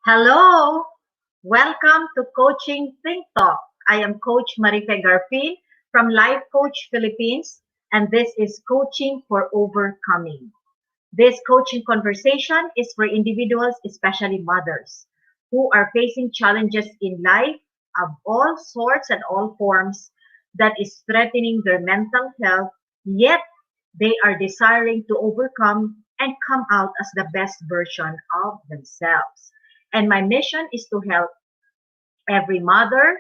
Hello, welcome to Coaching Think Talk. I am Coach Marife Garfin from Life Coach Philippines, and this is Coaching for Overcoming. This coaching conversation is for individuals, especially mothers, who are facing challenges in life of all sorts and all forms that is threatening their mental health, yet they are desiring to overcome and come out as the best version of themselves. And my mission is to help every mother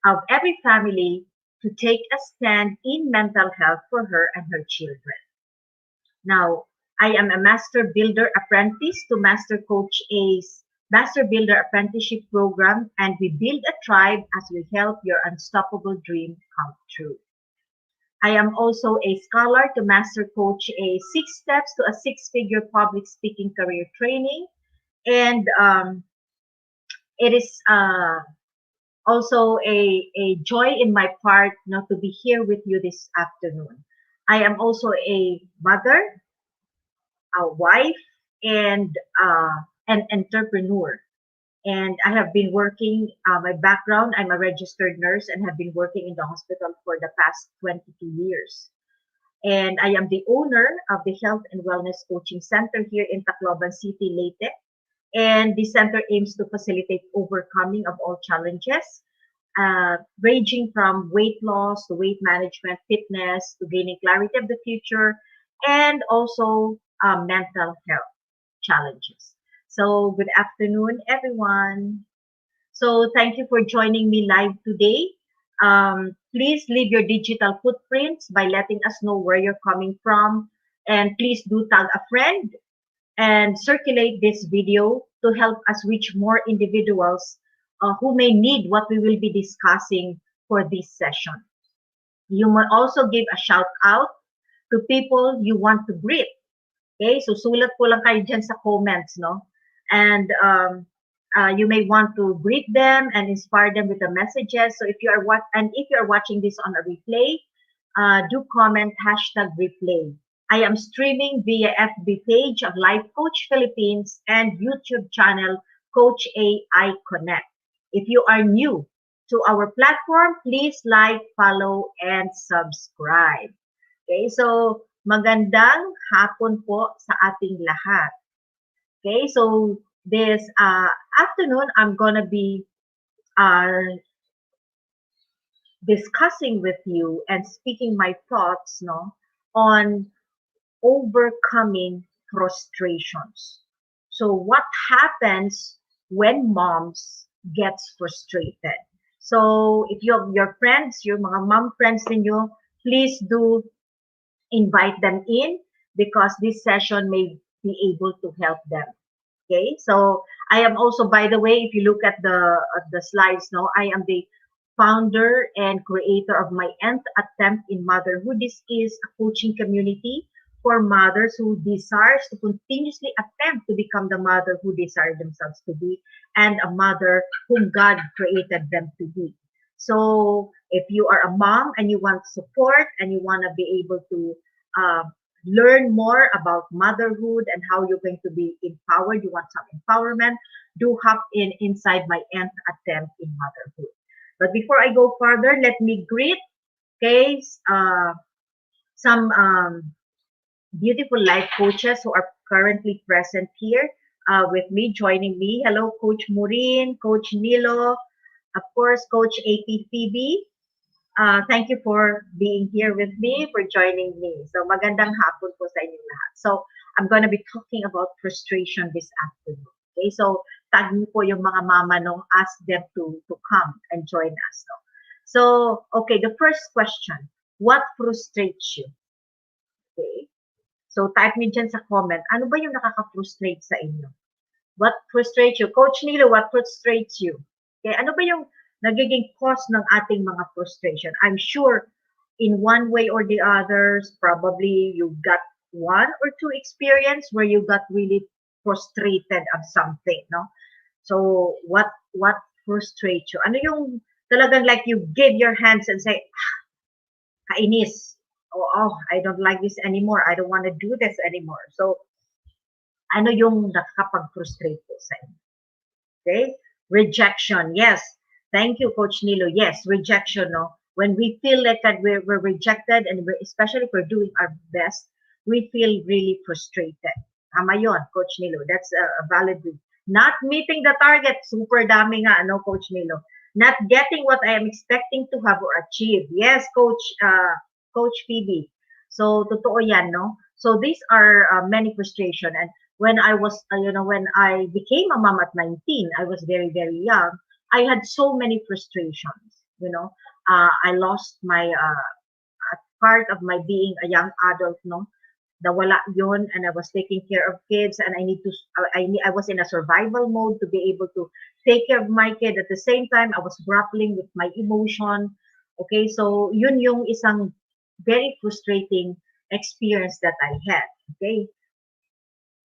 of every family to take a stand in mental health for her and her children. Now, I am a Master Builder Apprentice to Master Coach A's Master Builder Apprenticeship Program, and we build a tribe as we help your unstoppable dream come true. I am also a scholar to Master Coach A Six Steps to a Six-Figure Public Speaking Career Training, and it is also a joy in my part now to be here with you this afternoon. I am also a mother, a wife, and an entrepreneur. And I have been working, my background, I'm a registered nurse and have been working in the hospital for the past 22 years. And I am the owner of the Health and Wellness Coaching Center here in Tacloban City, Leyte. And the center aims to facilitate overcoming of all challenges, ranging from weight loss to weight management, fitness, to gaining clarity of the future, and also mental health challenges. So, good afternoon, everyone. So, thank you for joining me live today. Please leave your digital footprints by letting us know where you're coming from. And please do tag a friend and circulate this video to help us reach more individuals who may need what we will be discussing for this session. You might also give a shout out to people you want to greet. Okay, so sulat po lang kayo dyan sa comments, no? And you may want to greet them and inspire them with the messages. So if you are if you are watching this on a replay, do comment hashtag replay. I am streaming via FB page of Life Coach Philippines and YouTube channel Coach AI Connect. If you are new to our platform, please like, follow, and subscribe. Okay, so magandang hapon po sa ating lahat. Okay, so this afternoon, I'm gonna be discussing with you and speaking my thoughts, no, on overcoming frustrations. So what happens when moms gets frustrated? So if you have your friends, your mga mom friends ninyo, please do invite them in because this session may be able to help them. Okay, so I am also, by the way, if you look at the slides now, I am the founder and creator of my nth attempt in motherhood. This is a coaching community for mothers who desires to continuously attempt to become the mother who desire themselves to be and a mother whom God created them to be. So if you are a mom and you want support and you want to be able to uh, learn more about motherhood and how you're going to be empowered, you want some empowerment, do hop in inside my nth attempt in motherhood. But before I go further, let me greet, okay, some beautiful life coaches who are currently present here with me, joining me. Hello, Coach Maureen, Coach Nilo, of course, Coach AP Phoebe. Thank you for being here with me, for joining me. So magandang hapon po sa inyong lahat. So I'm gonna be talking about frustration this afternoon. Okay, so tag niyo po yung mga mama, no, ask them to come and join us. No? So, okay, the first question, what frustrates you? Okay, so type niyo dyan sa comment, ano ba yung nakaka-frustrate sa inyo? What frustrates you? Coach Nilo, what frustrates you? Okay, ano ba yung nagiging cause ng ating mga frustration? I'm sure in one way or the others, probably you got one or two experience where you got really frustrated of something, no? So what frustrates you? Ano yung talagang like you give your hands and say, kainis. Oh, I don't like this anymore. I don't want to do this anymore. So ano yung nakakapag-frustrate po sa inyo? Okay? Rejection. Yes. Thank you, Coach Nilo. Yes, rejection. No? When we feel like that we're rejected, and especially if we're doing our best, we feel really frustrated. Tama yun, Coach Nilo. That's a valid reason. Not meeting the target. Super dami nga, ano, Coach Nilo. Not getting what I am expecting to have or achieve. Yes, Coach Phoebe. So, totoo yan, no? So, these are many frustration. And when I was, when I became a mom at 19, I was very, very young. I had so many frustrations, I lost my part of my being a young adult, no? Nawala yun, and I was taking care of kids, and I was in a survival mode to be able to take care of my kid. At the same time, I was grappling with my emotion. Okay, so yun yung isang very frustrating experience that I had. Okay,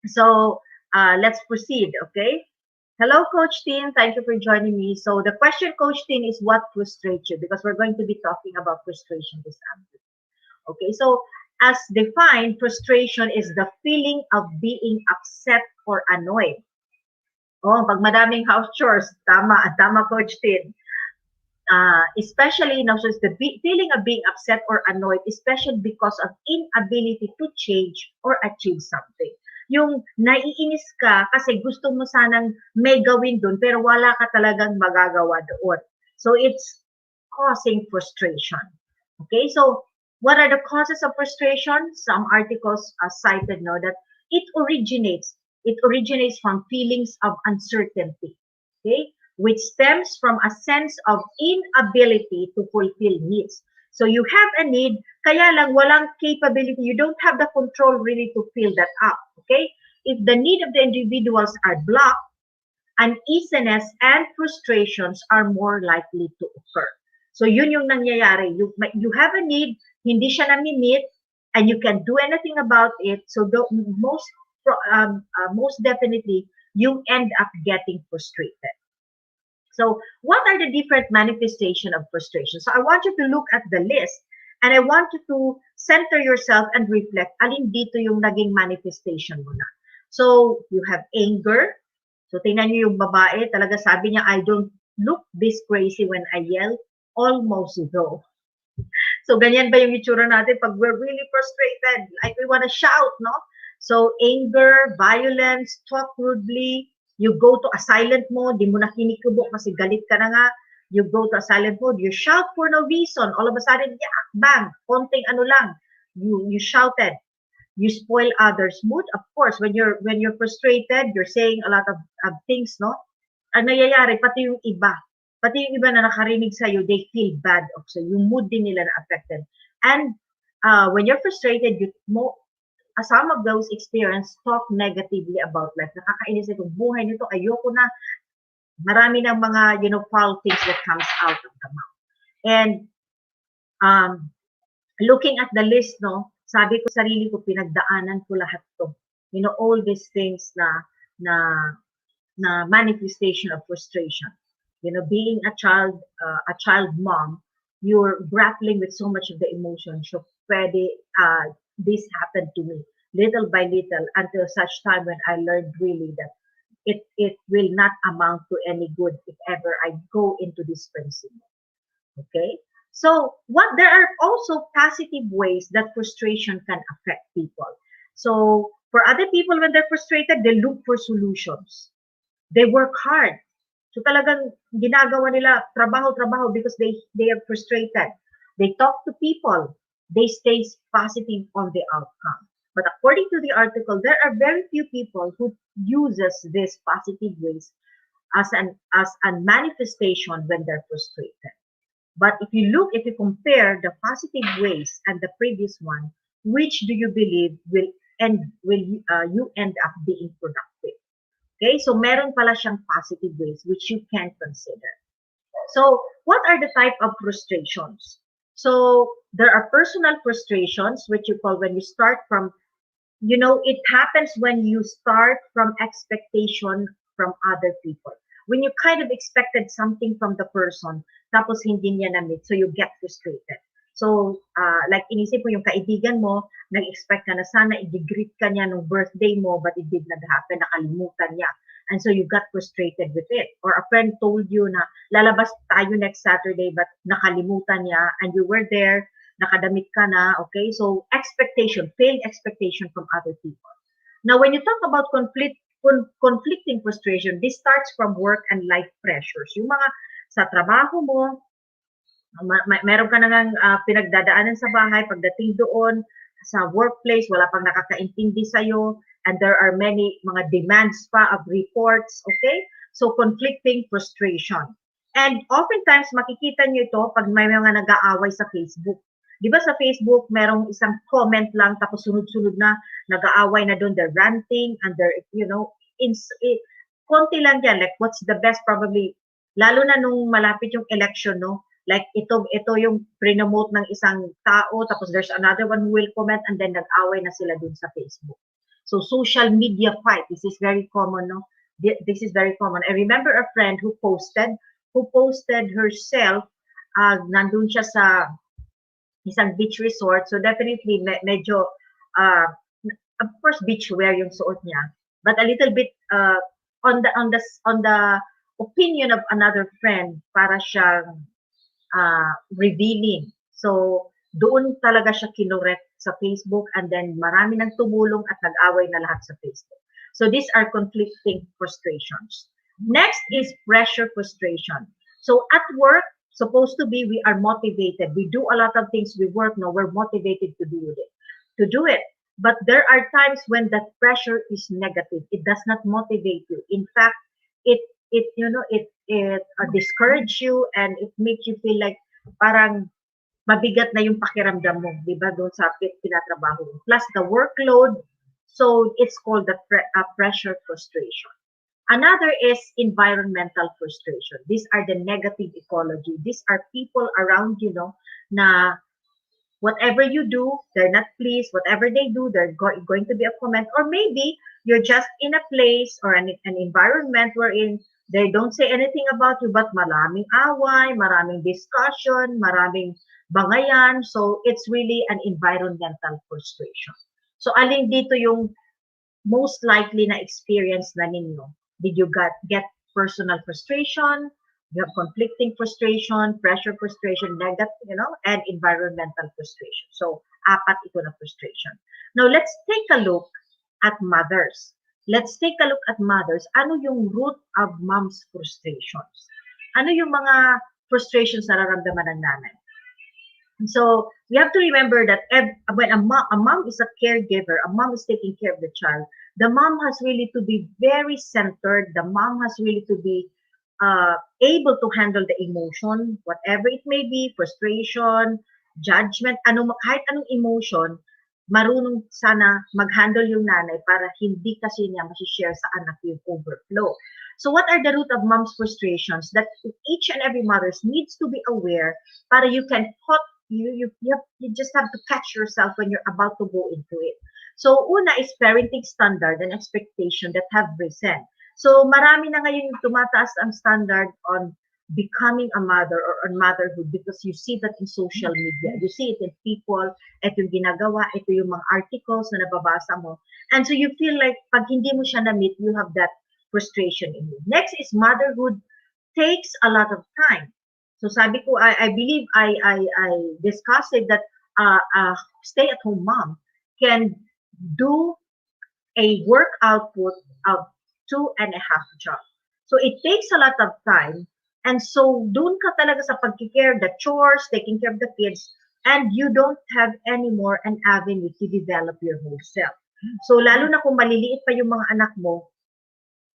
so let's proceed. Okay. Hello, Coach Tin. Thank you for joining me. So the question, Coach Tin, is what frustrates you? Because we're going to be talking about frustration this afternoon. Okay, so as defined, frustration is the feeling of being upset or annoyed. Oh, pag madaming house chores, tama, Coach Tin. Especially now, so it's the feeling of being upset or annoyed, especially because of inability to change or achieve something. Yung naiinis ka kasi gusto mo sanang may gawin doon pero wala ka talagang magagawa doon. So it's causing frustration. Okay, so what are the causes of frustration? Some articles cited now that it originates from feelings of uncertainty. Okay, which stems from a sense of inability to fulfill needs. So you have a need, kaya lang walang capability, you don't have the control really to fill that up. Okay? If the need of the individuals are blocked, uneasiness and frustrations are more likely to occur. So yun yung nangyayari. You have a need, hindi siya nami-meet, and you can do anything about it. So most definitely, you end up getting frustrated. So what are the different manifestation of frustration? So I want you to look at the list, and I want you to center yourself and reflect alin dito yung naging manifestation mo na. So you have anger. So tingnan niyo yung babae, talaga sabi niya, I don't look this crazy when I yell, almost though. So ganyan ba yung itsura natin pag we're really frustrated, like we want to shout, no? So anger, violence, talk rudely, you go to a silent mode, di mo na kinikubo kasi galit ka na nga, you go to a silent mode, you shout for no reason, all of a sudden, yeah, bang, konting ano lang, you shouted, you spoil others' mood. Of course, when you're frustrated, you're saying a lot of things, no? Ang nangyayari, pati yung iba na nakarinig sa'yo, they feel bad also. Yung mood din nila na affected. And when you're frustrated, some of those experience talk negatively about life. Nakakainis itong buhay nito, ayoko na. Marami ng mga, foul things that comes out of the mouth. And looking at the list, no, sabi ko sarili ko, pinagdaanan ko lahat to. All these things na manifestation of frustration. Being a child mom, you're grappling with so much of the emotions. So this happened to me little by little until such time when I learned really that it will not amount to any good if ever I go into this principle. Okay? So there are also positive ways that frustration can affect people. So for other people, when they're frustrated, they look for solutions. They work hard. So talagang ginagawa nila trabaho because they are frustrated. They talk to people. They stay positive on the outcome. But according to the article, there are very few people who uses these positive ways as a manifestation when they're frustrated. But if you compare the positive ways and the previous one, which do you believe will you end up being productive? Okay, so meron pala siyang positive ways which you can consider. So what are the type of frustrations? So there are personal frustrations, which you call when you start from, it happens when you start from expectation from other people. When you kind of expected something from the person, tapos hindi niya na-meet, so you get frustrated. So, like inisip mo yung kaibigan mo, nag-expect ka na sana i-greet ka niya nung birthday mo, but it did not happen, nakalimutan niya. And so you got frustrated with it. Or a friend told you na lalabas tayo next Saturday but nakalimutan niya and you were there, nakadamit ka na, okay? So expectation, failed expectation from other people. Now, when you talk about conflicting frustration, this starts from work and life pressures. Yung mga sa trabaho mo, meron ka nang pinagdadaanan sa bahay, pagdating doon, sa workplace, wala pang nakakaintindi sa'yo, and there are many mga demands pa of reports, okay? So, conflicting frustration. And oftentimes, makikita nyo ito pag may mga nag-aaway sa Facebook. Di ba sa Facebook, merong isang comment lang, tapos sunod-sunod na, nag-aaway na doon, they're ranting, and they're, konti lang yan, like what's the best probably, lalo na nung malapit yung election, no? Like ito yung pre-nomote ng isang tao, tapos there's another one who will comment, and then nag-away na sila dun sa Facebook. So social media fight, this is very common, no? This is very common. I remember a friend who posted herself, nandun siya sa isang beach resort, so definitely medyo, of course beach wear yung suot niya, but a little bit on the opinion of another friend, para siyang revealing. So, doon talaga siya kinorek sa Facebook, and then marami nang tumulong at nag-away na lahat sa Facebook. So, these are conflicting frustrations. Next is pressure frustration. So, at work, supposed to be we are motivated. We do a lot of things. We work, no, we're motivated to do it. But there are times when that pressure is negative. It does not motivate you. In fact, it discourage you, and it makes you feel like parang mabigat na yung pakiramdam mo, di ba, doon sa tinatrabaho mo. Plus the workload, so it's called the pressure frustration. Another is environmental frustration. These are the negative ecology. These are people around you, no, na whatever you do, they're not pleased. Whatever they do, they're going to be a comment. Or maybe you're just in a place or an environment wherein they don't say anything about you, but maraming away, maraming discussion, maraming bangayan. So it's really an environmental frustration. So alin dito yung most likely na experience na ninyo? Did you get personal frustration? You have conflicting frustration, pressure frustration, negative, and environmental frustration. So, apat ito na frustration. Now, let's take a look at mothers. Let's take a look at mothers. Ano yung root of mom's frustrations? Ano yung mga frustrations na nararamdaman ng nanay? So, we have to remember that when a mom is a caregiver, a mom is taking care of the child, the mom has really to be very centered. The mom has really to be able to handle the emotion, whatever it may be, frustration, judgment, kahit anong emotion, marunong sana mag-handle yung nanay para hindi kasi niya masishare sa anak yung overflow. So what are the root of mom's frustrations that each and every mother needs to be aware para you can you just have to catch yourself when you're about to go into it. So una is parenting standard and expectation that have risen. So marami na ngayon yung tumataas ang standard on becoming a mother or on motherhood because you see that in social media. You see it in people, ito yung ginagawa, ito yung mga articles na nababasa mo. And so you feel like pag hindi mo siya na-meet, you have that frustration in you. Next is motherhood takes a lot of time. So sabi ko, I believe I discussed it that stay-at-home mom can do a work output of 2.5 jobs. So it takes a lot of time. And so doon ka talaga sa pag-care, the chores, taking care of the kids, and you don't have anymore an avenue to develop your whole self. So lalo na kung maliliit pa yung mga anak mo,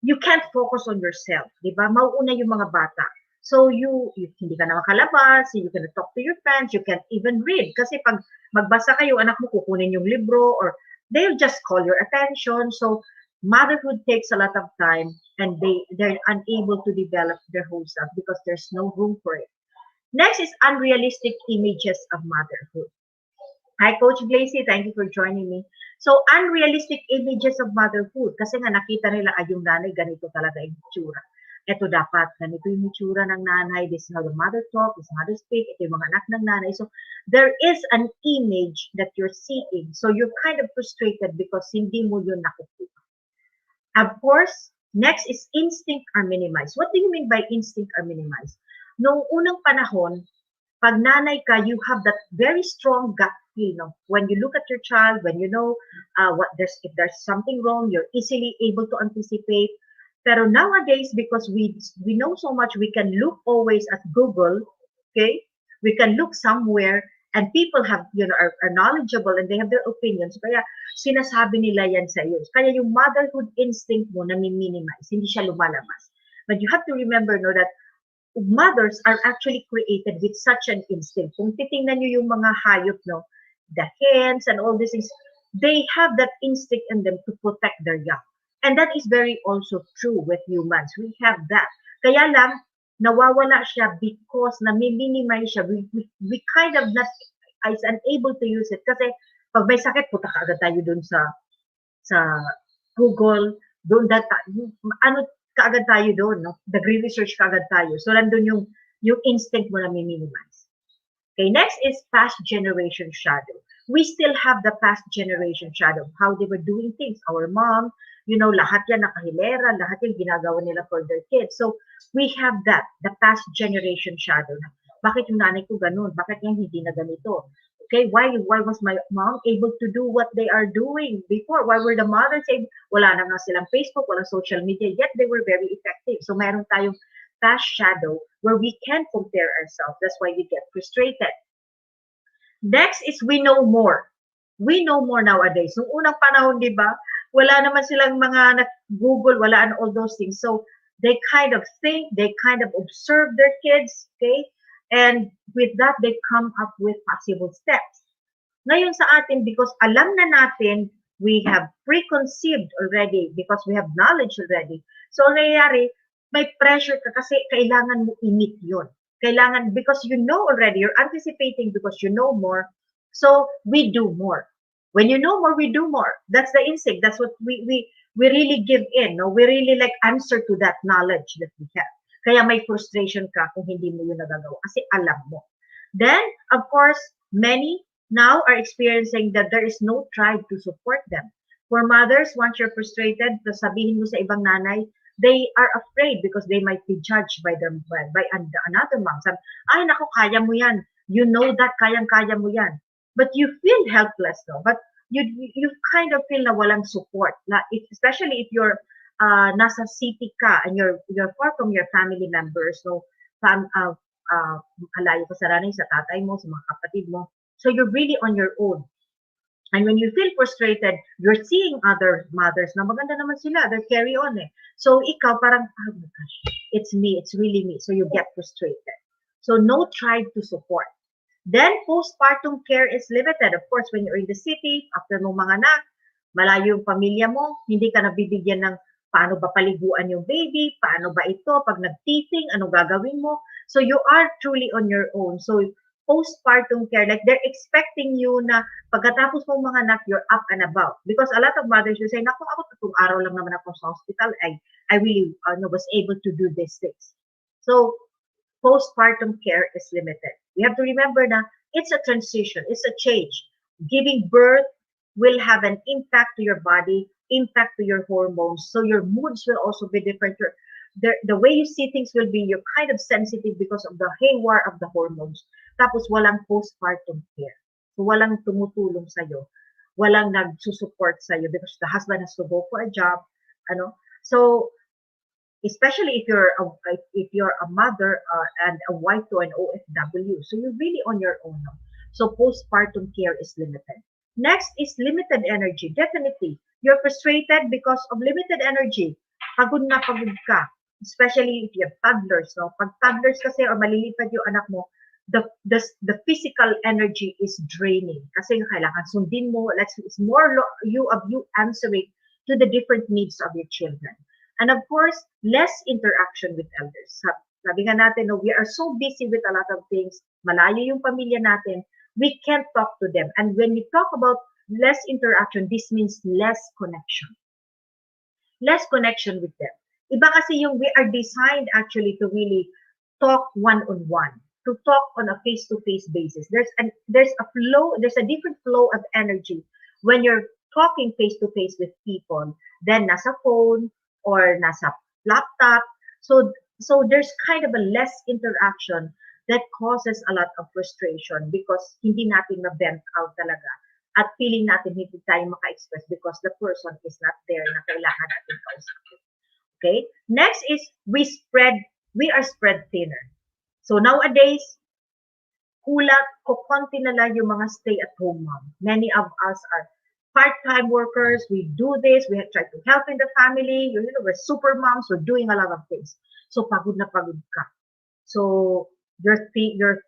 you can't focus on yourself, di ba? Mauuna yung mga bata. So you hindi ka na makalabas, you can talk to your friends, you can't even read. Kasi pag magbasa kayo, anak mo kukunin yung libro or they'll just call your attention. So motherhood takes a lot of time and they're unable to develop their whole self because there's no room for it. Next is unrealistic images of motherhood. Hi, Coach Blazy. Thank you for joining me. So, unrealistic images of motherhood. Kasi nga nakita nila, yung nanay, ganito talaga yung itsura. Ito dapat, ganito yung itsura ng nanay. This is how the mother talk, this is how mother speak. Ito yung mga anak ng nanay. So, there is an image that you're seeing. So, you're kind of frustrated because hindi mo yun nakukuha. Of course, Next is instinct are minimized. What do you mean by instinct are minimized? Noong unang panahon, pag nanay ka, you have that very strong gut feel. No? When you look at your child, when you know if there's something wrong, you're easily able to anticipate. Pero nowadays, because we know so much, we can look always at Google, okay? We can look somewhere, and people have, are knowledgeable and they have their opinions. Kaya sinasabi nila yan sa iyo. Kaya yung motherhood instinct mo nami-minimize, hindi siya lumalabas. But you have to remember, no, that mothers are actually created with such an instinct. Kung titingnan nyo yung mga hayop, no, the hens and all these things, they have that instinct in them to protect their young. And that is very also true with humans. We have that. Kaya lang, nawawala siya because na-minimize siya. We kind of not is unable to use it. Kasi pag may sakit, puta ka agad tayo dun sa Google, doon ano kaagad tayo doon, no? Nagre-research kaagad tayo. So, nandun yung instinct mo na minimize. Okay, next is past generation shadow. We still have the past generation shadow, how they were doing things. Our mom, lahat yan nakahilera, lahat yan ginagawa nila for their kids. So, we have that, the past generation shadow. Bakit yung nanay ko ganun? Bakit yan hindi na ganito? Okay, why was my mom able to do what they are doing before? Why were the mothers able? Wala na nga silang Facebook, wala social media, yet they were very effective. So meron tayong past shadow where we can compare ourselves. That's why we get frustrated. Next is we know more. We know more nowadays. Nung unang panahon, di ba, wala naman silang mga Google, wala and all those things. So they kind of think, they kind of observe their kids, okay? And with that, they come up with possible steps. Ngayon sa atin, because alam na natin, we have preconceived already because we have knowledge already. So, nangyayari, may pressure ka kasi kailangan mo i-meet yun. Kailangan, because you know already, you're anticipating because you know more. So, we do more. When you know more, we do more. That's the instinct. That's what we really give in. No? We really answer to that knowledge that we have. Kaya may frustration ka kung hindi mo yun nagagawa kasi alam mo. Then, of course, many now are experiencing that there is no tribe to support them. For mothers, once you're frustrated, sabihin mo sa ibang nanay, they are afraid because they might be judged by another mom. Sabi, ay, naku, kaya mo yan. You know that, kayang-kaya mo yan. But you feel helpless, no? But you kind of feel na walang support. Especially if you're nasa city ka and you're far from your family members, so malayo ka sa nanay, sa tatay mo, sa mga kapatid mo. So you're really on your own. And when you feel frustrated, you're seeing other mothers na maganda naman sila, they're carry on eh. So ikaw parang, oh my gosh, it's me, it's really me. So you get frustrated. So no tribe to support. Then postpartum care is limited. Of course, when you're in the city, after mo mga anak, malayo yung pamilya mo, hindi ka nabibigyan ng paano ba paliguan yung baby, paano ba ito, pag nag-teething, ano gagawin mo. So you are truly on your own. So postpartum care, like they're expecting you na pagkatapos mong mga anak, you're up and about. Because a lot of mothers will say, naku, ako tatong araw lang naman ako sa hospital, I really was able to do these things. So postpartum care is limited. You have to remember na it's a transition, it's a change. Giving birth will have an impact to your body, impact to your hormones. So your moods will also be different. The way you see things will be, you're kind of sensitive because of the haywire of the hormones. Tapos walang postpartum care. So walang tumutulong sa'yo. Walang nagsusupport sa'yo because the husband has to go for a job. So especially if you're a mother and a wife to an OFW. So you're really on your own. No? So postpartum care is limited. Next is limited energy. Definitely, you're frustrated because of limited energy. Pagod na pagod ka. Especially if you have toddlers. No? Pag toddlers kasi or malilipad yung anak mo, the physical energy is draining. Kasi kailangan sundin mo. It's more you answering to the different needs of your children. And of course, less interaction with elders. Sabi nga natin, no, we are so busy with a lot of things. Malayo yung pamilya natin. We can't talk to them. And when we talk about less interaction, this means less connection. Less connection with them. Iba kasi yung we are designed actually to really talk one-on-one, to talk on a face-to-face basis. There's a different flow of energy when you're talking face-to-face with people than nasa phone or nasa laptop. So there's kind of a less interaction that causes a lot of frustration because hindi natin na-vent out talaga at feeling natin hindi tayo maka-express because the person is not there na kailangan natin kausapin. Okay? Next is we are spread thinner. So nowadays, konti na lang yung mga stay-at-home mom. Many of us are part-time workers. We do this. We have tried to help in the family. We're super moms. We're doing a lot of things. So pagod na pagod ka. So you're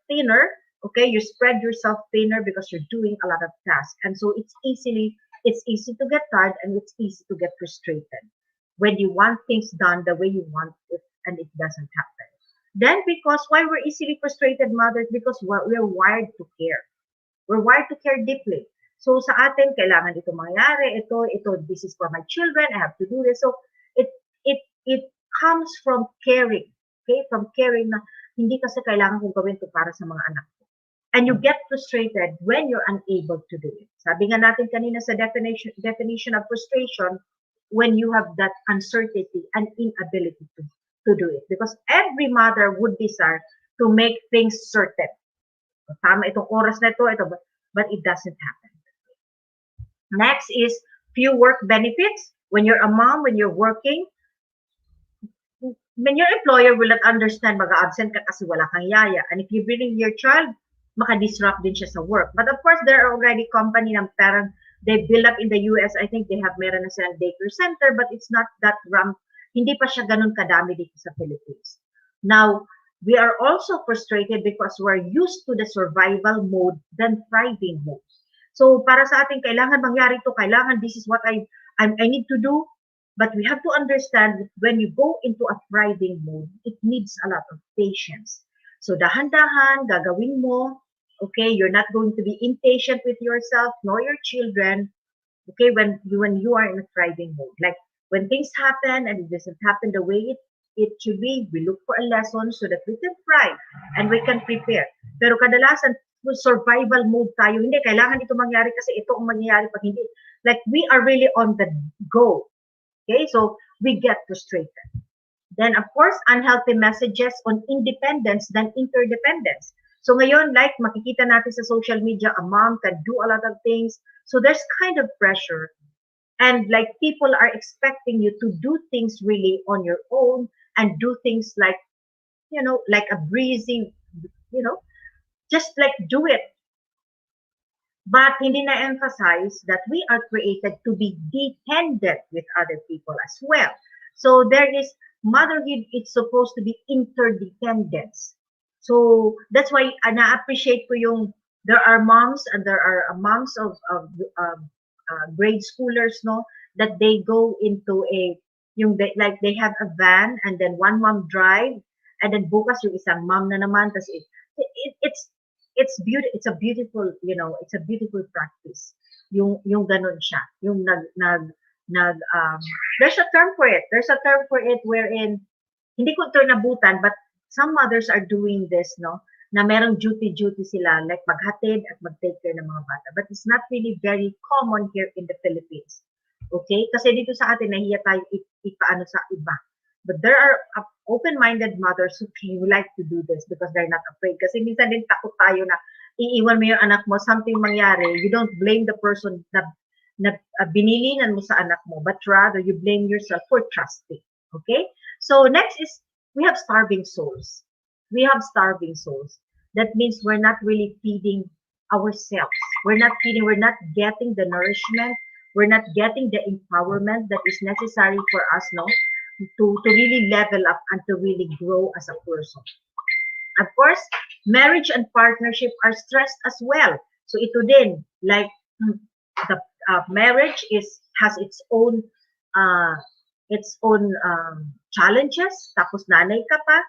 thinner. Okay, you spread yourself thinner because you're doing a lot of tasks, and so it's easy to get tired and it's easy to get frustrated when you want things done the way you want it and it doesn't happen. Then because why we're easily frustrated mothers because we're wired to care. We're wired to care deeply. So sa atin, kailangan ito mangyari, ito, this is for my children, I have to do this. So it it comes from caring. Okay? From caring na hindi kasi kailangan kong gawin to para sa mga anak ko. And you get frustrated when you're unable to do it. Sabi nga natin kanina sa definition of frustration, when you have that uncertainty and inability to do it. Because every mother would desire to make things certain. Tama itong oras na ito, but it doesn't happen. Next is few work benefits. When you're a mom, when you're working, when your employer will not understand, mag-absent ka kasi wala kang yaya. And if you bring in your child, maka-disrupt din siya sa work. But of course, there are already company ng parang they build up in the US. I think they have meron na silang daycare center, but it's not that hindi pa siya ganun kadami dito sa Philippines. Now, we are also frustrated because we're used to the survival mode than thriving mode. So, para sa atin, kailangan mangyari ito, kailangan this is what I need to do. But we have to understand that when you go into a thriving mode, it needs a lot of patience. So, dahan-dahan, gagawin mo. Okay, you're not going to be impatient with yourself nor your children. Okay, when you are in a thriving mode. Like, when things happen and it doesn't happen the way it should be, we look for a lesson so that we can thrive and we can prepare. Pero kadalasan, survival mode tayo. Hindi, kailangan ito mangyari kasi ito ang mangyayari pag hindi. Like, we are really on the go. Okay, so we get frustrated. Then, of course, unhealthy messages on independence than interdependence. So ngayon, like makikita natin sa social media, a mom can do a lot of things. So there's kind of pressure. And like people are expecting you to do things really on your own and do things like, like a breezy, just like do it. But hindi na-emphasize that we are created to be dependent with other people as well. So there is motherhood, it's supposed to be interdependence. So that's why na-appreciate ko yung there are moms and there are moms of grade schoolers, no, that they go into like they have a van and then one mom drive and then bukas yung isang mom na naman tas it's a beautiful, it's a beautiful practice. Yung ganun siya. Yung there's a term for it. There's a term for it wherein hindi ko ito nabutan, but some mothers are doing this, no? Na merong duty sila, like maghatid at mag-take care ng mga bata. But it's not really very common here in the Philippines. Okay? Kasi dito sa atin, nahiya tayo ipaano sa iba. But there are open-minded mothers who like to do this because they're not afraid. Kasi minsan din takot tayo na iiwan mo yung anak mo, something mangyari, you don't blame the person na binilinan mo sa anak mo, but rather you blame yourself for trusting. Okay? So next is, we have starving souls. We have starving souls. That means we're not really feeding ourselves. We're not getting the nourishment. We're not getting the empowerment that is necessary for us, no? To really level up and to really grow as a person. Of course, marriage and partnership are stressed as well. So ito din, like the marriage has its own challenges. Tapos nanay ka pa,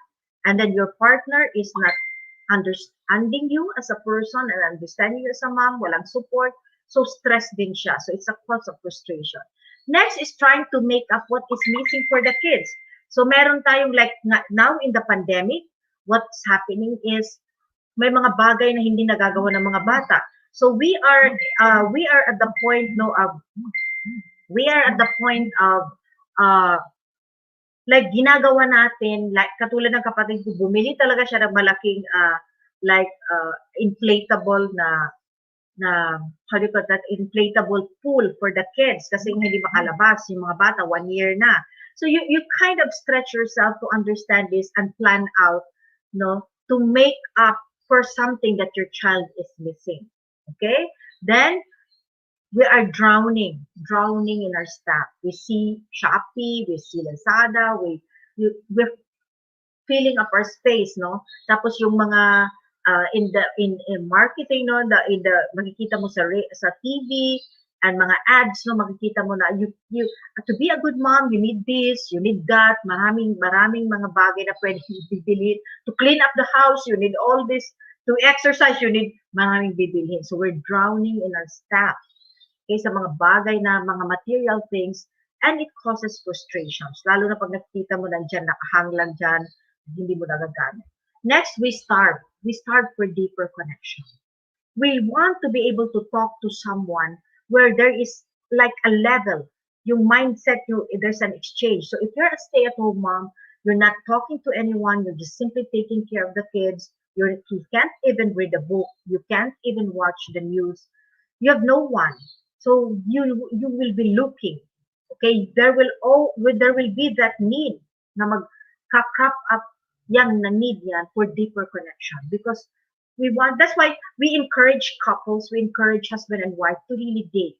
and then your partner is not understanding you as a person and understanding you as a mom, walang support. So stressed din siya. So it's a cause of frustration. Next is trying to make up what is missing for the kids. So meron tayong like now in the pandemic, what's happening is may mga bagay na hindi nagagawa ng mga bata. So we are at the point of like ginagawa natin, like katulad ng kapatid ko, bumili talaga siya ng malaking like inflatable na how do you call that, inflatable pool for the kids kasi hindi makalabas yung mga bata, 1 year na. So you kind of stretch yourself to understand this and plan out, no, to make up for something that your child is missing. Okay? Then we are drowning in our stuff. We see Shopee, we see Lazada, we're filling up our space, no? Tapos yung mga in marketing, no, in the makikita mo sa TV and mga ads, no, makikita mo na you to be a good mom, you need this, you need that, maraming mga bagay na pwede bibilhin. To clean up the house, you need all this. To exercise, you need maraming bibilhin. So we're drowning in our stuff. Okay, sa mga bagay na mga material things, and it causes frustrations. Lalo na pag nakikita mo nandiyan, nakahang lang dyan, hindi mo nagagamit. Next, we starve. We starve for deeper connection. We want to be able to talk to someone where there is like a level. Yung mindset, there's an exchange. So if you're a stay-at-home mom, you're not talking to anyone, you're just simply taking care of the kids, you can't even read a book, you can't even watch the news, you have no one. So you will be looking. Okay, there will be that need na mag-crop up yang na need yan for deeper connection because that's why we encourage couples, we encourage husband and wife to really date.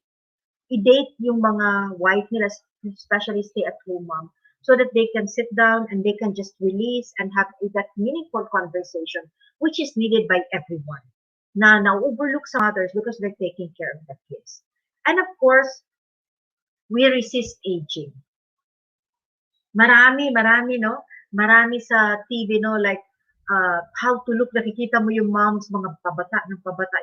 I-date yung mga wife nila, especially stay-at-home mom, so that they can sit down and they can just release and have that meaningful conversation, which is needed by everyone. Na overlook some others because they're taking care of the kids. And of course, we resist aging. Marami, no? Marami sa TV, no? Like, how to look, nakikita mo yung moms, mga pabata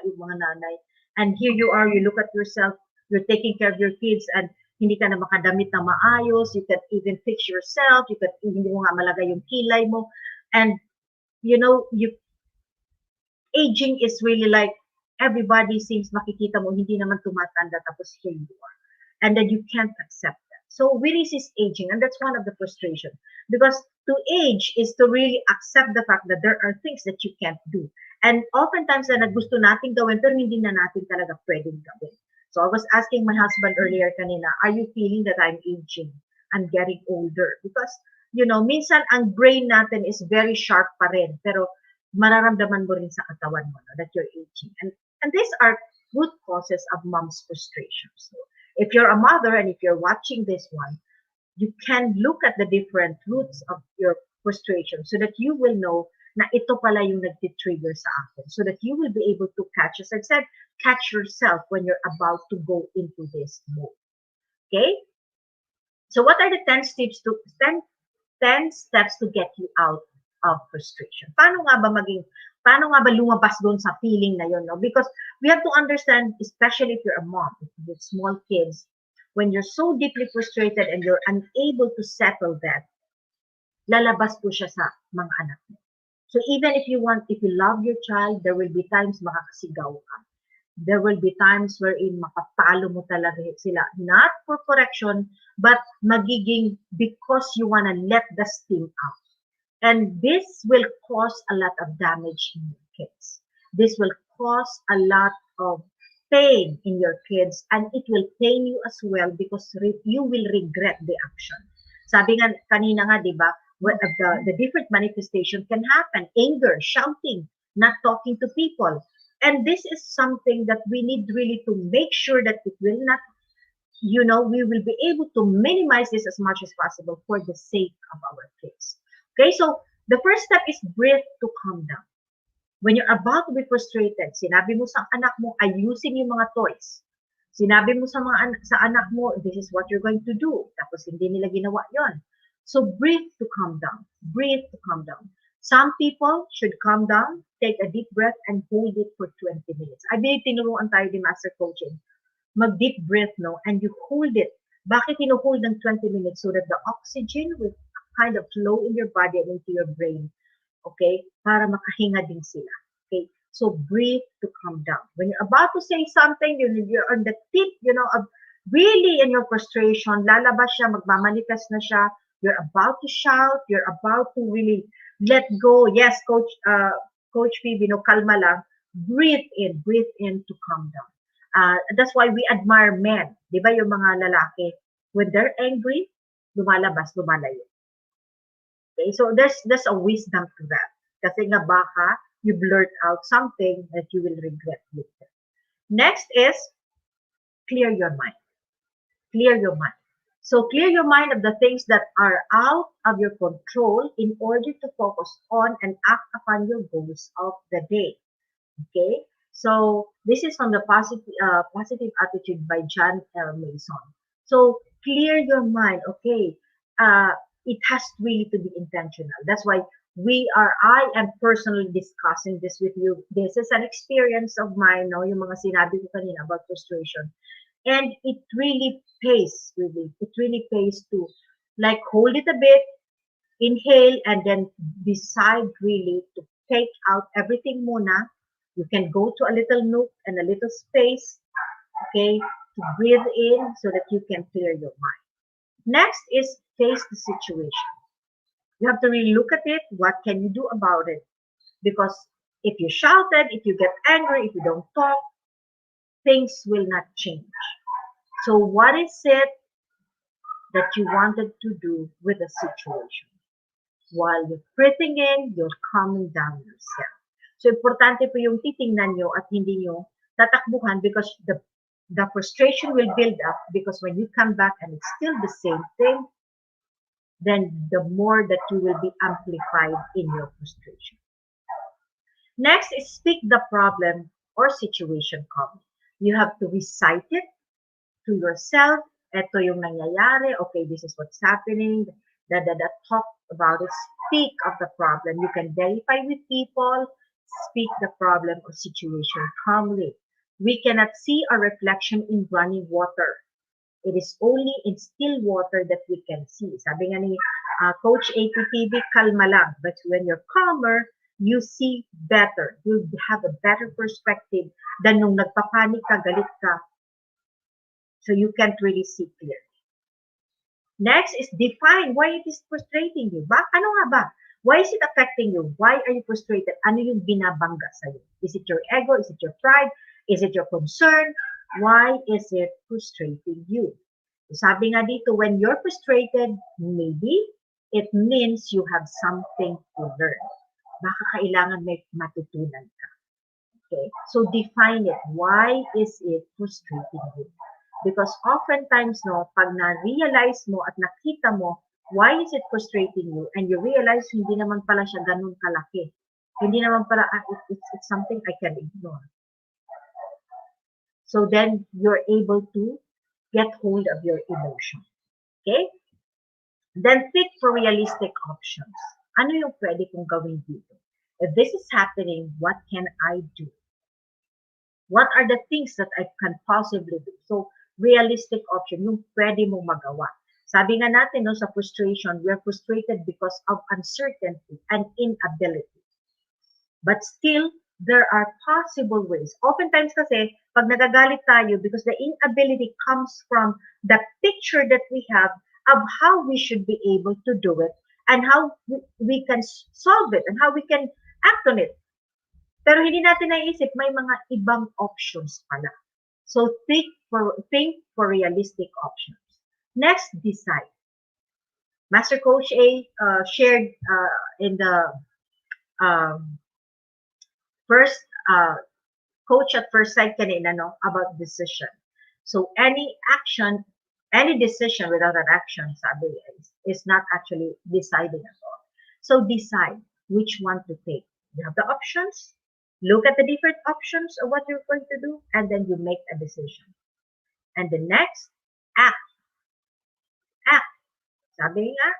yung mga nanay. And here you are, you look at yourself, you're taking care of your kids, and hindi ka na makadamit na maayos, you can even fix yourself, hindi mo nga malagay yung kilay mo. And, aging is really like, everybody seems makikita mo, hindi naman tumatanda, tapos here you are. And then you can't accept that. So we resist aging, and that's one of the frustration. Because to age is to really accept the fact that there are things that you can't do. And oftentimes na gusto natin gawin, pero hindi na natin talaga pwedeng gawin. So I was asking my husband earlier kanina, are you feeling that I'm aging? I'm getting older. Because, minsan ang brain natin is very sharp pa rin, pero mararamdaman mo rin sa katawan mo that you're aging. And these are root causes of mom's frustration. So if you're a mother and if you're watching this one, you can look at the different roots of your frustration so that you will know na ito pala yung nag-trigger sa akin. So that you will be able to catch, as I said, catch yourself when you're about to go into this mode. Okay? So what are the 10 steps to get you out of frustration? Paano nga ba lumabas doon sa feeling na yun, no? Because we have to understand, especially if you're a mom with small kids, when you're so deeply frustrated and you're unable to settle that, lalabas po siya sa mga anak mo. So even if you love your child, there will be times makakasigaw ka. There will be times wherein makapalo mo talaga sila, not for correction, but magiging because you want to let the steam out. And this will cause a lot of damage in your kids. This will cause a lot of pain in your kids, and it will pain you as well because you will regret the action. Sabi nga kanina nga, di ba, the different manifestation can happen. Anger, shouting, not talking to people. And this is something that we need really to make sure that it will not, we will be able to minimize this as much as possible for the sake of our kids. Okay, so the first step is breathe to calm down. When you're about to be frustrated, sinabi mo sa anak mo, ayusin yung mga toys. Sinabi mo sa anak mo, this is what you're going to do. Tapos hindi nila ginawa yon. So breathe to calm down. Breathe to calm down. Some people should calm down, take a deep breath, and hold it for 20 minutes. I believe tinuruan tayo di master coaching. Mag-deep breath, no? And you hold it. Bakit tinuhold ng 20 minutes? So that the oxygen will kind of flow in your body and into your brain. Okay? Para makahinga din sila. Okay? So breathe to calm down. When you're about to say something, you're on the tip, of really in your frustration, lalabas siya, magmamanifest na siya, You're about to shout. You're about to really let go. Yes, Coach Phoebe, no, kalma lang. Breathe in to calm down. That's why we admire men. Di ba yung mga lalaki, when they're angry, lumalabas, lumalayo. Okay, so there's a wisdom to that. Kasi nga baka you blurt out something that you will regret later. Next is clear your mind. Clear your mind. So clear your mind of the things that are out of your control in order to focus on and act upon your goals of the day. Okay? So this is from the positive attitude by John L. Mason. So clear your mind. Okay. Uh, it has really to be intentional. That's why I am personally discussing this with you. This is an experience of mine, no? Yung mga sinabi ko kanina about frustration. And it really pays, really. It really pays to like hold it a bit, inhale, and then decide really to take out everything muna. You can go to a little nook and a little space, okay, to breathe in so that you can clear your mind. Next is face the situation. You have to really look at it. What can you do about it? Because if you shouted, if you get angry, if you don't talk, things will not change. So what is it that you wanted to do with the situation? While you're breathing in, you're calming down yourself. So, importante po yung titingnan nyo at hindi nyo tatakbuhan because the frustration will build up because when you come back and it's still the same thing, then the more that you will be amplified in your frustration. Next is speak the problem or situation calmly. You have to recite it to yourself. Ito yung nangyayari. Okay, this is what's happening. Talk about it. Speak of the problem. You can verify with people. Speak the problem or situation calmly. We cannot see a reflection in running water. It is only in still water that we can see. Sabi nga ni Coach APTV, kalma lang. But when you're calmer, you see better. You have a better perspective than nung nagpapanik ka, galit ka. So you can't really see clearly. Next is define why it is frustrating you. Ano nga ba? Why is it affecting you? Why are you frustrated? Ano yung binabangga sa'yo? Is it your ego? Is it your pride? Is it your concern? Why is it frustrating you? Sabi nga dito, when you're frustrated, maybe it means you have something to learn. Baka kailangan may matutunan ka. Okay? So define it. Why is it frustrating you? Because oftentimes, no, pag na-realize mo at nakita mo, why is it frustrating you? And you realize, hindi naman pala siya ganun kalaki. Hindi naman pala, it's something I can ignore. So then, you're able to get hold of your emotion. Okay? Then, think for realistic options. Ano yung pwede kong gawin dito? If this is happening, what can I do? What are the things that I can possibly do? So, realistic option, yung pwede mong magawa. Sabi nga natin, no, sa frustration, we're frustrated because of uncertainty and inability. But still, there are possible ways. Oftentimes kasi, pag nagagalit tayo, because the inability comes from the picture that we have of how we should be able to do it and how we can solve it and how we can act on it. Pero hindi natin naisip, may mga ibang options pala. So think for realistic options. Next, decide. Master Coach A shared in the first Coach at First Sight kanina, no, about decision. So any action, any decision without an action, sabi, is not actually deciding at all. So decide which one to take. You have the options. Look at the different options of what you're going to do, and then you make a decision. And the next, act. Act. Sabi nga,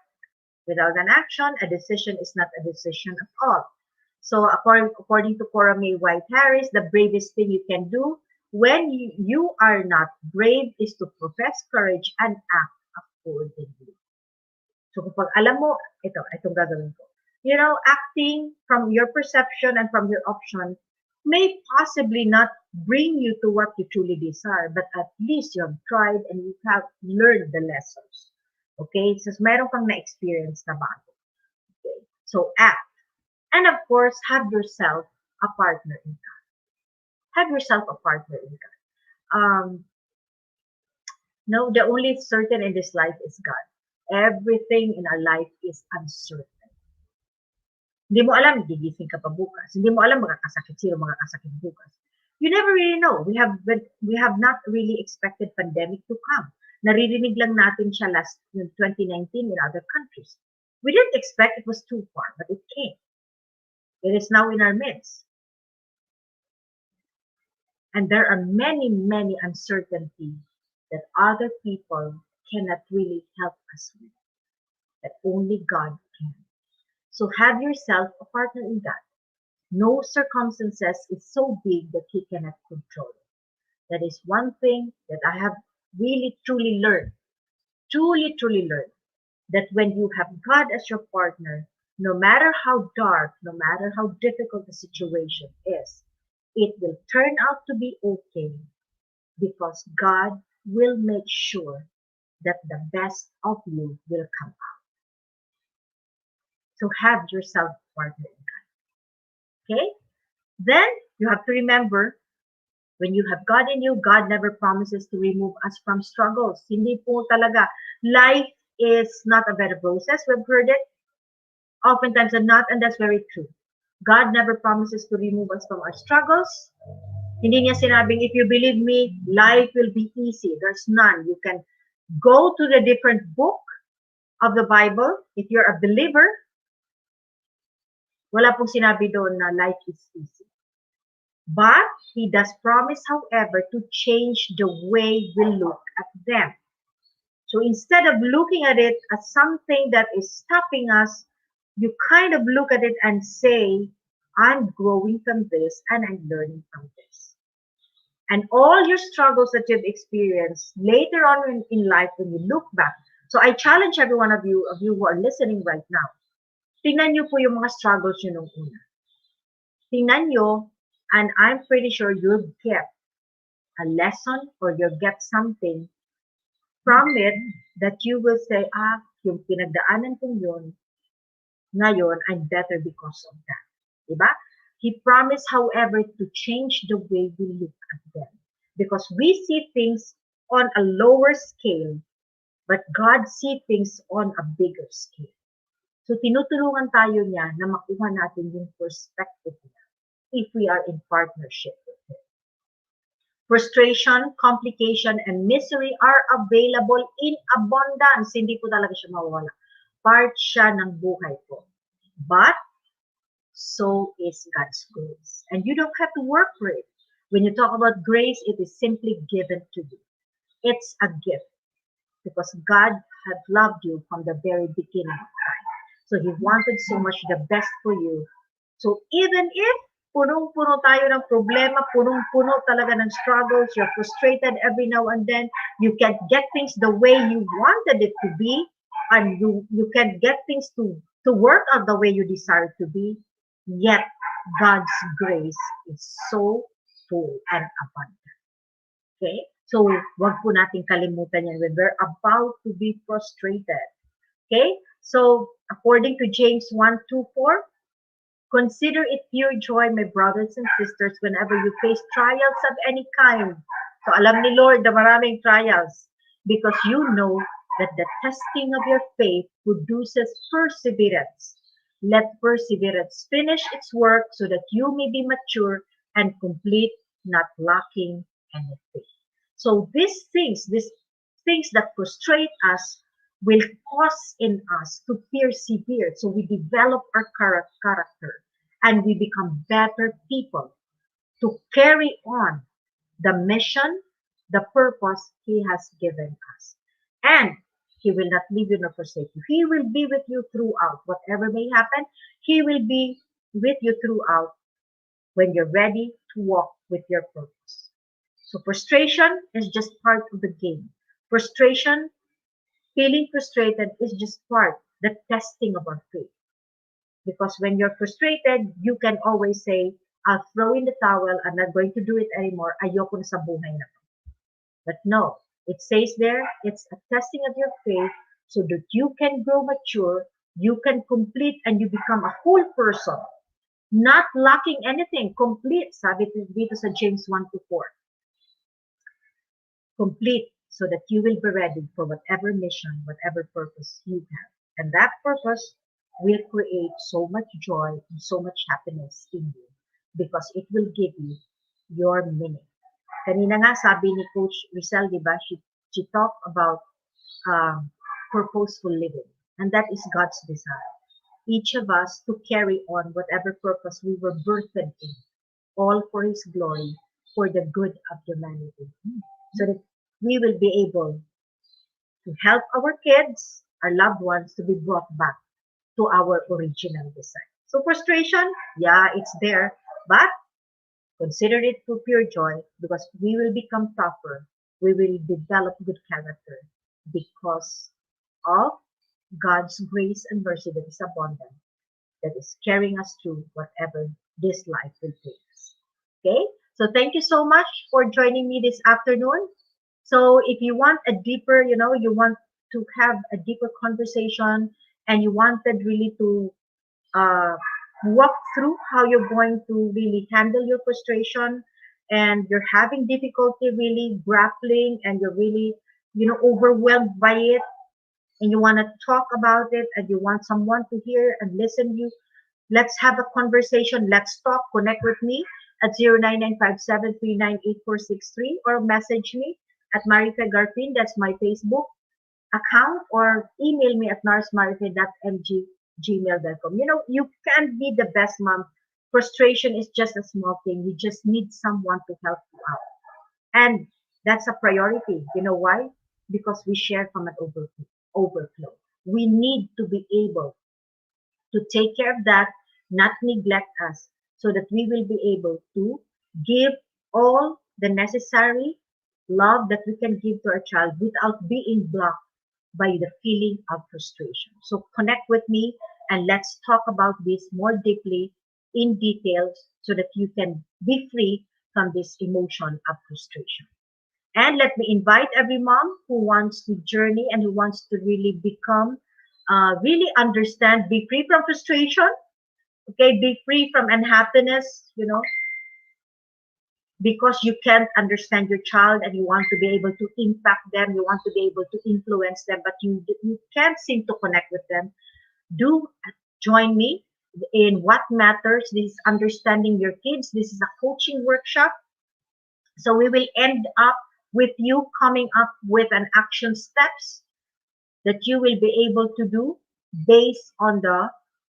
without an action, a decision is not a decision at all. So according to Cora May White Harris, the bravest thing you can do when you are not brave is to profess courage and act accordingly. So kapag alam mo, itong gagawin ko. You know, acting from your perception and from your option may possibly not bring you to what you truly desire, but at least you have tried and you have learned the lessons. Okay? So, meron kang na-experience na bago. Okay? So, act. And of course, have yourself a partner in God. Have yourself a partner in God. No, the only certain in this life is God. Everything in our life is uncertain. Hindi mo alam, gigising ka pa bukas. Hindi mo alam, makakasakit sino makakasakit bukas. You never really know. We have not really expected pandemic to come. Naririnig lang natin siya last 2019 in other countries. We didn't expect it was too far, but it came. It is now in our midst. And there are many, many uncertainties that other people cannot really help us with, that only God can. So have yourself a partner in God. No circumstances is so big that He cannot control it. That is one thing that I have really truly learned, truly learned, that when you have God as your partner, no matter how dark, no matter how difficult the situation is, it will turn out to be okay because God will make sure that the best of you will come out. So have yourself a partner in God. Okay? Then you have to remember, when you have God in you, God never promises to remove us from struggles. Hindi po talaga. Life is not a bed of roses. We've heard it oftentimes and not, and that's very true. God never promises to remove us from our struggles. Hindi niya sinabing, if you believe me, life will be easy. There's none. You can go to the different book of the Bible. If you're a believer, wala pong sinabi doon na life is easy. But He does promise, however, to change the way we look at them. So instead of looking at it as something that is stopping us, you kind of look at it and say, I'm growing from this and I'm learning from this. And all your struggles that you've experienced later on in life when you look back. So I challenge every one of you who are listening right now. Tingnan niyo po yung mga struggles niyo nung una. Tingnan niyo, and I'm pretty sure you'll get a lesson or you'll get something from it that you will say, yung pinagdaanan kong yun, ngayon, I'm better because of that. Diba? He promised, however, to change the way we look at them. Because we see things on a lower scale, but God sees things on a bigger scale. So tinutulungan tayo niya na makuha natin yung perspective niya if we are in partnership with Him. Frustration, complication, and misery are available in abundance. Hindi po talaga siya mawawala. Part siya ng buhay ko. But, so is God's grace. And you don't have to work for it. When you talk about grace, it is simply given to you. It's a gift. Because God had loved you from the very beginning of time. So He wanted so much the best for you. So even if punong-puno tayo ng problema, punong-puno talaga ng struggles, you're frustrated every now and then, you can't get things the way you wanted it to be, and you can't get things to work out the way you desire to be, yet God's grace is so full and abundant. Okay? So, wag po natin kalimutan yan when we're about to be frustrated. Okay? So, according to James 1:2-4, consider it pure joy, my brothers and sisters, whenever you face trials of any kind. So, alam ni Lord na maraming trials because you know that the testing of your faith produces perseverance. Let perseverance finish its work so that you may be mature and complete, not lacking anything. So these things that frustrate us will cause in us to persevere. So we develop our character and we become better people to carry on the mission, the purpose He has given us. And He will not leave you nor forsake you. He will be with you throughout. Whatever may happen, He will be with you throughout when you're ready to walk with your purpose. So frustration is just part of the game. Frustration, feeling frustrated is just part, the testing of our faith. Because when you're frustrated, you can always say, I'll throw in the towel, I'm not going to do it anymore, ayoko na sa buhay na to. But no, it says there, it's a testing of your faith so that you can grow mature, you can complete, and you become a whole person, not lacking anything, complete. Sabi dito sa James 1 to 4. Complete so that you will be ready for whatever mission, whatever purpose you have. And that purpose will create so much joy and so much happiness in you because it will give you your meaning. Kanina nga sabi ni Coach Rizal, di ba, she talked about purposeful living. And that is God's desire. Each of us to carry on whatever purpose we were birthed in, all for His glory, for the good of humanity. So that we will be able to help our kids, our loved ones, to be brought back to our original design. So frustration, yeah, it's there, but consider it for pure joy because we will become tougher. We will develop good character because of God's grace and mercy that is abundant, that is carrying us through whatever this life will take us. Okay? So thank you so much for joining me this afternoon. So if you want a deeper, you want to have a deeper conversation and you wanted really to uh, walk through how you're going to really handle your frustration and you're having difficulty really grappling and you're really, overwhelmed by it and you want to talk about it and you want someone to hear and listen to you, let's have a conversation. Let's talk. Connect with me at 0995739846 or message me at Marife Garfin. That's my Facebook account or email me at narsmarife.mg@gmail.com. You can be the best mom. Frustration is just a small thing. You just need someone to help you out. And that's a priority. You know why? Because we share from an overflow. We need to be able to take care of that, not neglect us, so that we will be able to give all the necessary love that we can give to our child without being blocked by the feeling of frustration. So connect with me and let's talk about this more deeply in details so that you can be free from this emotion of frustration. And let me invite every mom who wants to journey and who wants to really become, really understand, be free from frustration, okay, be free from unhappiness, because you can't understand your child and you want to be able to impact them, you want to be able to influence them, but you can't seem to connect with them. Do join me in What Matters. This is Understanding Your Kids. This is a coaching workshop. So we will end up with you coming up with an action steps that you will be able to do based on the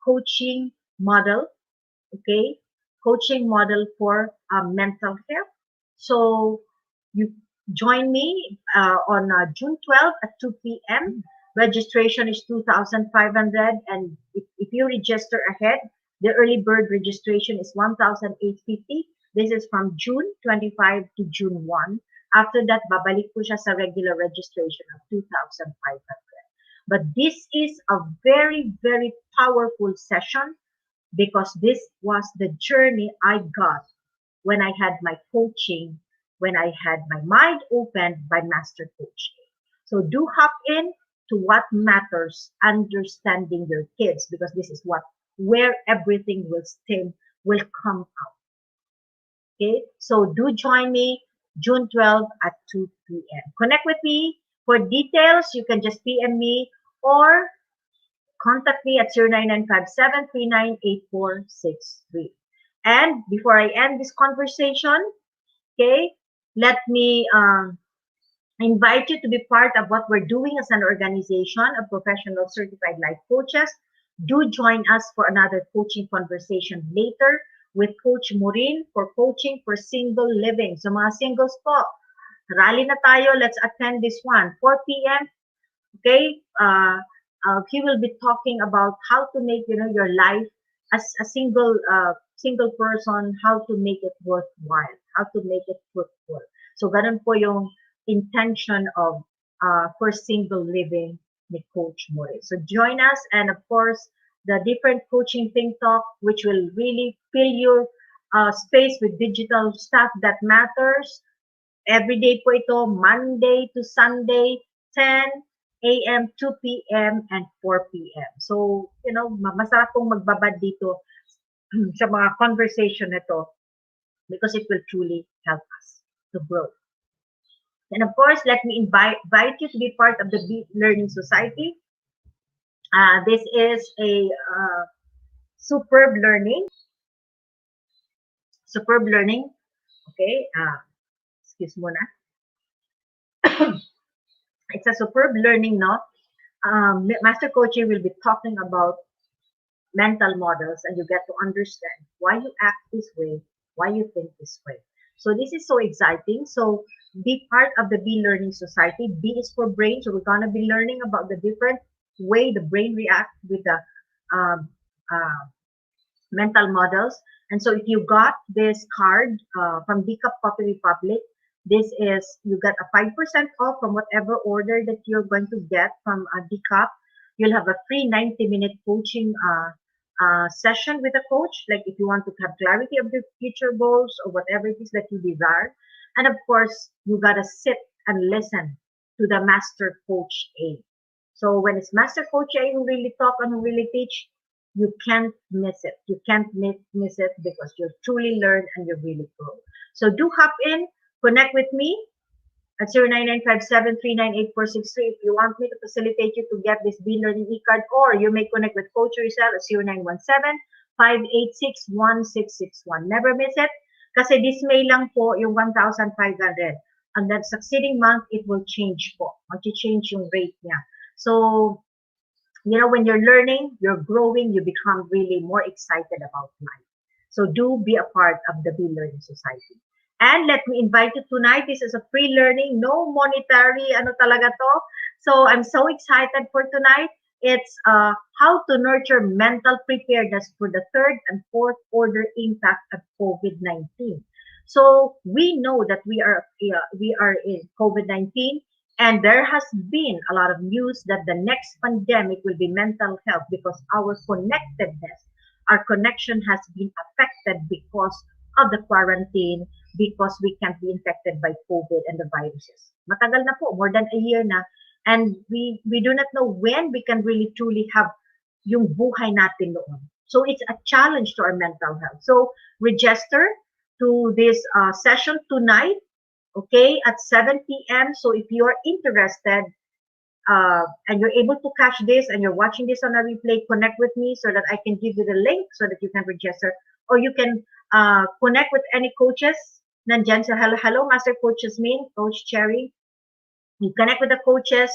coaching model, okay? Coaching model for mental health. So you join me on June 12th at 2 p.m. Registration is 2,500 and if you register ahead, the early bird registration is 1,850. This is from June 25 to June 1. After that, babalik po siya sa regular registration of 2,500. But this is a very, very powerful session because this was the journey I got when I had my coaching, when I had my mind opened by Master Coach. So do hop in to What Matters, Understanding Your Kids, because this is where everything will come out. Okay, so do join me June 12th at 2 p.m. Connect with me for details. You can just PM me or contact me at 0995-739-8463. And before I end this conversation, okay, let me invite you to be part of what we're doing as an organization of professional certified life coaches. Do join us for another coaching conversation later with Coach Maureen for coaching for single living. So mga singles po, rally na tayo. Let's attend this one. 4 p.m. Okay? He will be talking about how to make your life as a single person, how to make it worthwhile, how to make it fruitful. So ganun po yung intention of for single living ni Coach More. So join us, and of course the different coaching think talk which will really fill your space with digital stuff that matters. Every day po ito, Monday to Sunday, 10 a.m., 2 p.m., and 4 p.m. So, masarap pong magbabad dito sa mga conversation nito because it will truly help us to grow. And of course, let me invite you to be part of the Be Learning Society. This is a superb learning. Superb learning. Okay. Excuse me. It's a superb learning, no? Master Coaching will be talking about mental models, and you get to understand why you act this way, why you think this way. So this is so exciting. So be part of the Be Learning Society. B is for brain. So we're going to be learning about the different way the brain reacts with the um, uh, mental models. And so if you got this card from Decaf Coffee Republic, this is, you get a 5% off from whatever order that you're going to get from Decaf. You'll have a free 90-minute coaching session with a coach, like if you want to have clarity of the future goals or whatever it is that you desire. And of course, you got to sit and listen to the Master Coach A. So when it's Master Coach A who really talk and who really teach, you can't miss it. You can't miss it because you'll truly learn and you really grow. So do hop in, connect with me at 0995739846 if you want me to facilitate you to get this Be Learning e-card, or you may connect with Coach Rizal at 0917-586-1661. Never miss it kasi this May lang po yung 1,500. And that succeeding month, it will change po. Mag-change yung rate niya. So, when you're learning, you're growing, you become really more excited about life. So do be a part of the Be Learning Society. And let me invite you tonight. This is a free learning, no monetary, ano talaga to. So I'm so excited for tonight. It's how to nurture mental preparedness for the third and fourth order impact of COVID-19. So we know that we are in COVID-19. And there has been a lot of news that the next pandemic will be mental health because our connectedness, our connection has been affected because of the quarantine, because we can't be infected by COVID and the viruses. Matagal na po, more than a year na. And we do not know when we can really truly have yung buhay natin noon. So it's a challenge to our mental health. So register to this session tonight, okay, at 7 p.m. So if you're interested and you're able to catch this and you're watching this on a replay, connect with me so that I can give you the link so that you can register. Or you can connect with any coaches. Nandyan sa hello, Master Coach Jasmine, Coach Cherry. You connect with the coaches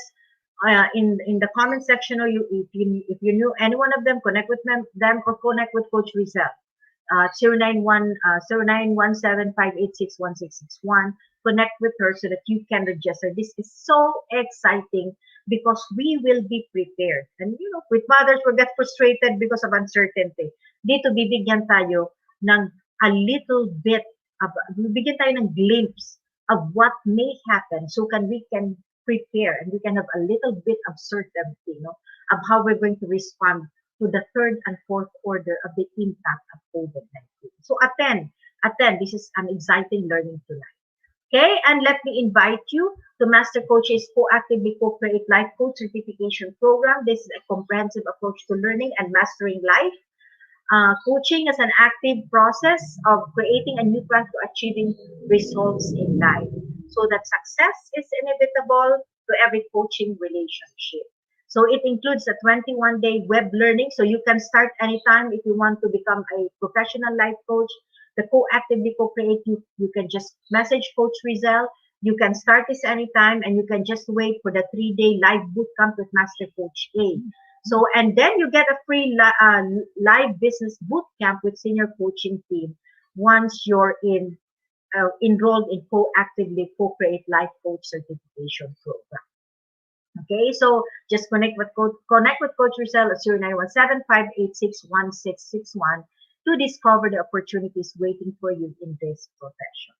in the comment section, or if you knew any one of them, connect with them or connect with Coach Rizal. 0917-586-1661. Connect with her so that you can register. This is so exciting because we will be prepared. And with mothers, we get frustrated because of uncertainty. Dito bibigyan tayo ng a little bit, bibigyan tayo ng glimpse of what may happen so we can prepare and we can have a little bit of certainty, of how we're going to respond to the third and fourth order of the impact of COVID-19. So attend. This is an exciting learning tonight. Okay, and let me invite you to Master Coach's Proactively Co-Create Life Coach Certification Program. This is a comprehensive approach to learning and mastering life. Coaching is an active process of creating a new plan to achieving results in life. So that success is inevitable to every coaching relationship. So it includes a 21-day web learning. So you can start anytime if you want to become a professional life coach. The Co-Actively Co-Create, you can just message Coach Rizal. You can start this anytime and you can just wait for the 3-day live bootcamp with Master Coach A. So, and then you get a free live business bootcamp with senior coaching team once you're enrolled in Co-Actively Co-Create Life Coach Certification Program. Okay, so just connect with Coach Rizal at 0917-586-1661 to discover the opportunities waiting for you in this profession.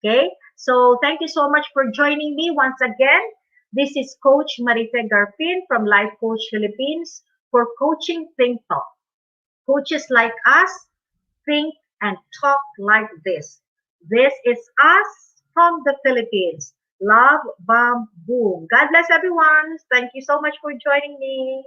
Okay, so thank you so much for joining me once again. This is Coach Marife Garfin from Life Coach Philippines for Coaching Think Talk. Coaches like us think and talk like this. This is us from the Philippines. Love, bomb, boom. God bless everyone. Thank you so much for joining me.